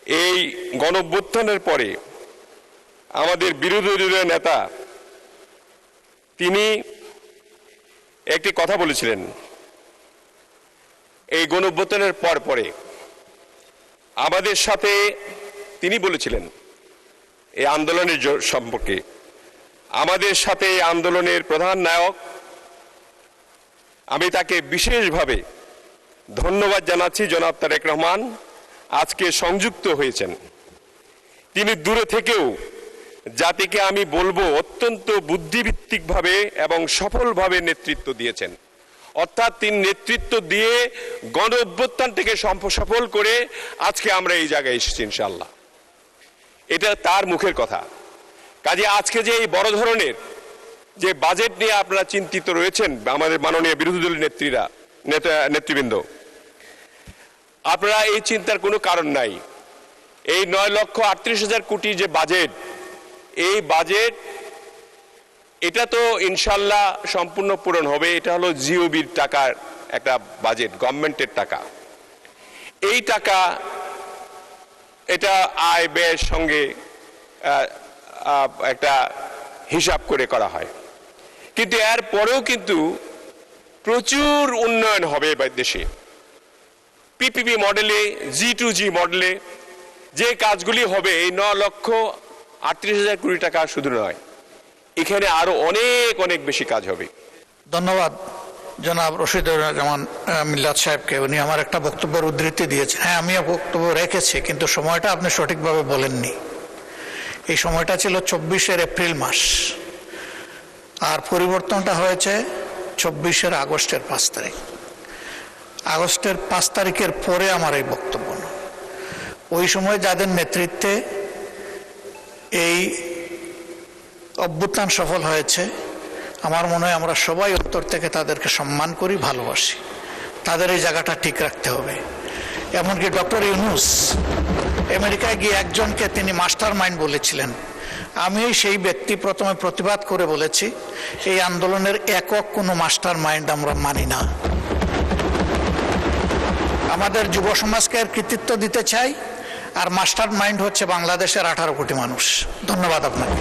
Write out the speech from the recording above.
এই গণঅভ্যুত্থানের পরে আমাদের বিরোধী দলীয় নেতা তিনি একটি কথা বলেছিলেন। এই গণঅভ্যুত্থানের পরে আমাদের সাথে তিনি বলেছিলেন এই আন্দোলনের সম্পর্কে, আমাদের সাথে এই আন্দোলনের প্রধান নায়ক, আমি তাকে বিশেষভাবে ধন্যবাদ জানাচ্ছি, জনাব তারেক রহমান আজকে সংযুক্ত হয়েছেন। তিনি দূরে থেকেও জাতিকে আমি বলবো অত্যন্ত বুদ্ধিভিত্তিকভাবে এবং সফলভাবে নেতৃত্ব দিয়েছেন। অর্থাৎ তিনি নেতৃত্ব দিয়ে গণ অভ্যুত্থানটাকে সফল করে আজকে আমরা এই জায়গায় এসেছি ইনশাআল্লাহ। এটা তার মুখের কথা। কাজে আজকে যে এই বড় ধরনের যে বাজেট নিয়ে আপনারা চিন্তিত রয়েছেন, আমাদের মাননীয় বিরোধী দলীয় নেতৃবৃন্দ, আপনারা এই চিন্তার কোনো কারণ নাই। এই 9,38,000 কোটি যে বাজেট, এই বাজেট এটা তো ইনশাল্লাহ সম্পূর্ণ পূরণ হবে। এটা হলো জিওবির টাকার একটা বাজেট, গভর্নমেন্টের টাকা। এই টাকা এটা আয় ব্যয়ের সঙ্গে একটা হিসাব করে করা হয়, কিন্তু এর পরেও কিন্তু প্রচুর উন্নয়ন হবে দেশে। পিপিপি মডেলে, G2G মডেলে যে কাজগুলি হবে, এই 9,38,000 কোটি টাকা শুধু নয়, এখানে আরো অনেক অনেক বেশি কাজ হবে। ধন্যবাদ জনাব রশিদুজ্জামান মিল্লাত সাহেবকে। উনি আমার একটা বক্তব্যের উদ্ধৃতি দিয়েছেন। হ্যাঁ, আমিও বক্তব্য রেখেছি, কিন্তু সময়টা আপনি সঠিকভাবে বলেননি। এই সময়টা ছিল 24 এপ্রিল মাস, আর পরিবর্তনটা হয়েছে 24 আগস্টের 5 তারিখ। আগস্টের 5 তারিখের পরে আমার এই বক্তব্য না। ওই সময় যাদের নেতৃত্বে এই অভ্যুত্থান সফল হয়েছে, আমার মনে হয় আমরা সবাই অন্তর থেকে তাদেরকে সম্মান করি, ভালোবাসি। তাদের এই জায়গাটা ঠিক রাখতে হবে। এমনকি ডক্টর ইউনূস আমেরিকায় গিয়ে একজনকে তিনি মাস্টার মাইন্ড বলেছিলেন। আমি সেই ব্যক্তি প্রথমে প্রতিবাদ করে বলেছি, এই আন্দোলনের একক কোনো মাস্টার মাইন্ড আমরা মানি না। আমাদের যুব সমাজকে এর কৃতিত্ব দিতে চাই, আর মাস্টার মাইন্ড হচ্ছে বাংলাদেশের 18 কোটি মানুষ। ধন্যবাদ আপনাকে।